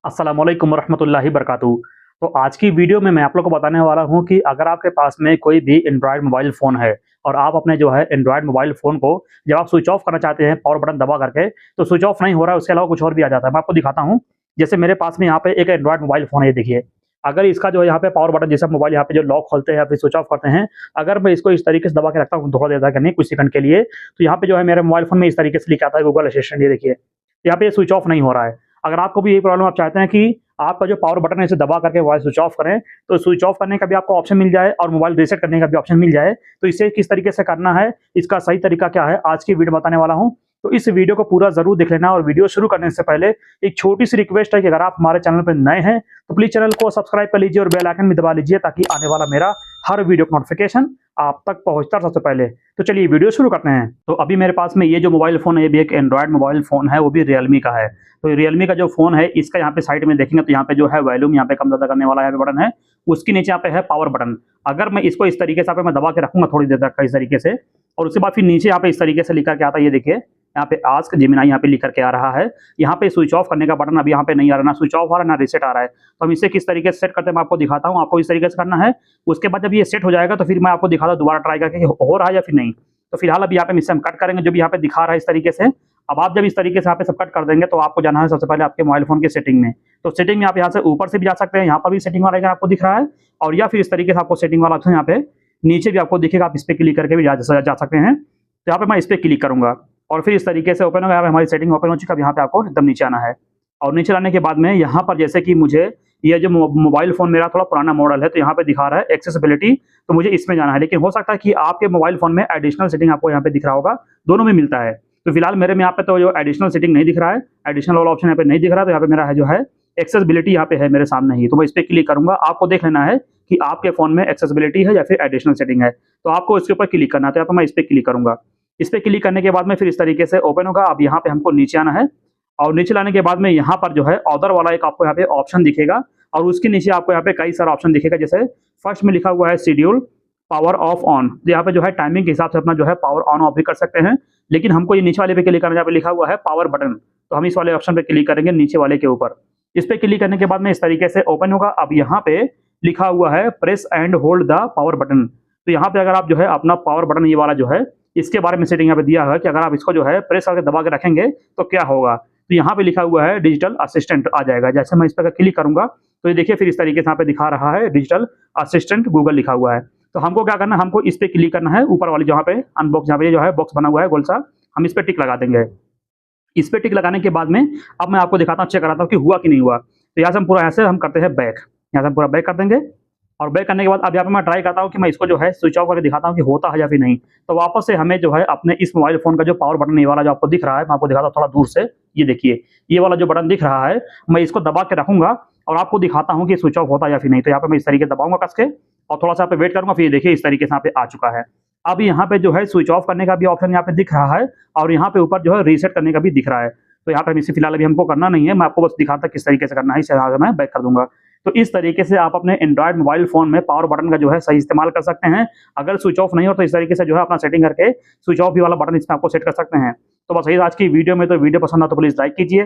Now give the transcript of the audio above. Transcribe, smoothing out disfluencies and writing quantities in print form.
अस्सलाम वालेकुम वरहमतुल्लाहि वबरकातुहू। तो आज की वीडियो में मैं आप लोग को बताने वाला हूँ कि अगर आपके पास में कोई भी एंड्रॉयड मोबाइल फ़ोन है और आप अपने जो है एंड्रॉयड मोबाइल फ़ोन को जब आप स्विच ऑफ करना चाहते हैं पावर बटन दबा करके, तो स्विच ऑफ नहीं हो रहा है, उसके अलावा कुछ और भी आ जाता है। मैं आपको दिखाता हूँ। जैसे मेरे पास में यहाँ पे एक एंड्रॉयड मोबाइल फ़ोन है, ये देखिए। अगर इसका जो है यहाँ पे पावर बटन जैसे आप मोबाइल यहाँ पे जो लॉक खोलते हैं या फिर स्विच ऑफ करते हैं, अगर मैं इसको इस तरीके से दबा के रखता हूँ थोड़ा देर तक यानी कुछ सेकंड के लिए, तो यहाँ पे जो है मेरे मोबाइल फ़ोन में इस तरीके से लिखा आता है गूगल असिस्टेंट, ये देखिए। यहाँ पे स्विच ऑफ नहीं हो रहा है। अगर आपको भी यही प्रॉब्लम आप चाहते हैं कि आपका जो पावर बटन है इसे दबा करके मोबाइल स्विच ऑफ करें, तो स्विच ऑफ करने का भी आपको ऑप्शन मिल जाए और मोबाइल रीसेट करने का भी ऑप्शन मिल जाए। तो इसे किस तरीके से करना है, इसका सही तरीका क्या है, आज की वीडियो बताने वाला हूँ। तो इस वीडियो को पूरा ज़रूर देख लेना और वीडियो शुरू करने से पहले एक छोटी-सी रिक्वेस्ट है कि अगर आप हमारे चैनल पर नए हैं, तो प्लीज़ चैनल को सब्सक्राइब कर लीजिए और बेल आइकन भी दबा लीजिए ताकि आने वाला मेरा हर वीडियो का नोटिफ़िकेशन आप तक पहुँचता है सबसे पहले। तो चलिए वीडियो शुरू करते हैं। तो अभी मेरे पास में ये जो मोबाइल फ़ोन है, ये भी एक एंड्रॉयड मोबाइल फ़ोन है, वो भी रियलमी का है। तो रियलमी का जो फ़ोन है, इसका यहाँ पे साइड में देखेंगे तो यहाँ पे जो है वॉल्यूम यहाँ पे कम-ज़्यादा करने वाला यहाँ पे बटन है। उसके नीचे यहाँ पे है पावर बटन। अगर मैं इसको इस तरीके से यहाँ पे मैं दबा के रखूँगा थोड़ी देर तक इस तरीके से और उसके बाद फिर नीचे यहाँ पे इस तरीके से लिख कर के आता है, ये देखिए। यहाँ पे आस्क जेमिनी यहाँ पे लिख कर के आ रहा है। यहाँ पे स्विच ऑफ करने का बटन अभी यहाँ पे नहीं आ रहा, ना स्विच ऑफ आ रहा है, ना रीसेट आ रहा है। तो हम इसे किस तरीके से सेट करते हैं मैं आपको दिखाता हूँ। आपको इस तरीके से करना है। उसके बाद जब ये सेट हो जाएगा तो फिर मैं आपको दिखाता हूँ दोबारा ट्राई करके कि हो रहा है या फिर नहीं। तो फिलहाल अभी यहाँ पे इसे हम कट करेंगे, जो भी यहाँ पे दिखा रहा है इस तरीके से। अब आप जब इस तरीके से यहाँ पे सब कट कर देंगे तो आपको जाना है सबसे पहले आपके मोबाइल फ़ोन की सेटिंग में। तो सेटिंग में आप यहाँ से ऊपर से भी जा सकते हैं, यहाँ पर भी सेटिंग वाला आइकन आपको दिख रहा है और या फिर इस तरीके से आपको सेटिंग वाला ऑप्शन यहाँ पे नीचे भी आपको दिखेगा, आप इस पे क्लिक करके भी जा सकते हैं। तो यहाँ पे मैं इस पे क्लिक करूँगा और फिर इस तरीके से ओपन होगा। यहाँ पे हमारी सेटिंग ओपन हो चुकी है। अब यहाँ पे आपको एकदम नीचे आना है और नीचे लाने के बाद में यहाँ पर जैसे कि मुझे ये जो मोबाइल फ़ोन मेरा थोड़ा पुराना मॉडल है, तो यहाँ पे दिखा रहा है एक्सेसिबिलिटी, तो मुझे इसमें जाना है। लेकिन हो सकता है कि आपके मोबाइल फ़ोन में एडिशनल सेटिंग आपको यहाँ पे दिख रहा होगा, दोनों में मिलता है। तो फिलहाल मेरे में यहाँ पे तो जो एडिशनल सेटिंग नहीं दिख रहा है, एडिशनल वाला ऑप्शन यहाँ पे नहीं दिख रहा है, तो यहाँ पे मेरा है जो है एक्सेसिबिलिटी यहाँ पे है मेरे सामने ही। तो मैं इस पे क्लिक करूँगा। आपको देख लेना है कि आपके फ़ोन में एक्सेसिबिलिटी है या फिर एडिशनल सेटिंग है। तो आपको इसके ऊपर क्लिक करना है, तो यहाँ पे मैं इस पे क्लिक करूँगा। इस पे क्लिक करने के बाद में फिर इस तरीके से ओपन होगा। अब यहाँ पे हमको नीचे आना है और नीचे लाने के बाद में यहाँ पर जो है अदर वाला एक आपको यहाँ पे ऑप्शन दिखेगा और उसके नीचे आपको यहाँ पे कई सारा ऑप्शन दिखेगा। जैसे फर्स्ट में लिखा हुआ है शेड्यूल पावर ऑफ ऑन, तो यहाँ पे जो है टाइमिंग के हिसाब से अपना जो है पावर ऑन ऑफ भी कर सकते हैं। लेकिन हमको ये नीचे वाले पे क्लिक करना है, यहाँ पे लिखा हुआ है पावर बटन, तो हम इस वाले ऑप्शन पे क्लिक करेंगे नीचे वाले के ऊपर। इस पे क्लिक करने के बाद में इस तरीके से ओपन होगा। अब यहाँ पे लिखा हुआ है press and hold the power button, तो यहाँ पे अगर आप जो है अपना पावर बटन ये वाला जो है इसके बारे में सेटिंग यहाँ पे दिया है कि अगर आप इसको जो है प्रेस करके दबा के रखेंगे तो क्या होगा। तो यहाँ पे लिखा हुआ है डिजिटल असिस्टेंट आ जाएगा। जैसे मैं इस पर क्लिक करूंगा तो ये देखिए फिर इस तरीके से यहाँ पे दिखा रहा है डिजिटल असिस्टेंट गूगल लिखा हुआ है। तो हमको क्या करना है, हमको इस पे क्लिक करना है, ऊपर वाली जहाँ पे अनबॉक्स जहाँ पे जो है बॉक्स बना हुआ है गोल सा, हम इस पे टिक लगा देंगे। इस पे टिक लगाने के बाद में अब मैं आपको दिखाता हूँ, चेक कराता हूँ कि हुआ कि नहीं हुआ। तो यहाँ से हम पूरा ऐसे हम करते हैं बैक, यहाँ से हम पूरा बैक कर देंगे और बैक करने के बाद अब यहाँ पे मैं ट्राई करता हूँ कि मैं इसको जो है स्विच ऑफ करके दिखाता हूँ कि होता है या फिर नहीं। तो वापस से हमें जो है अपने इस मोबाइल फ़ोन का जो पावर बटन ये वाला जो आपको दिख रहा है, मैं आपको दिखाता हूँ थोड़ा दूर से। ये देखिए ये वाला जो बटन दिख रहा है, मैं इसको दबा के रखूँगा और आपको दिखाता हूँ कि स्विच ऑफ होता है या फिर नहीं। तो यहाँ पे मैं इस तरीके से दबाऊँगा कस के और थोड़ा-सा यहाँ पे वेट करूँगा, फिर ये देखिए इस तरीके से यहाँ पे आ चुका है। अब यहाँ पे जो है स्विच ऑफ करने का भी ऑप्शन यहाँ पे दिख रहा है और यहाँ पे ऊपर जो है रीसेट करने का भी दिख रहा है। तो यहाँ पे हम इसे फिलहाल अभी हमको करना नहीं है, मैं आपको बस दिखाता किस तरीके से करना है, इसे आगे मैं बैक कर दूँगा। तो इस तरीके से आप अपने एंड्रॉयड मोबाइल फ़ोन में पावर बटन का जो है सही इस्तेमाल कर सकते हैं। अगर स्विच ऑफ नहीं हो तो इस तरीके से जो है अपना सेटिंग करके स्विच ऑफ भी वाला बटन इसमें आपको सेट कर सकते हैं। तो बस यही आज की वीडियो में। तो वीडियो पसंद आए तो प्लीज़ लाइक कीजिए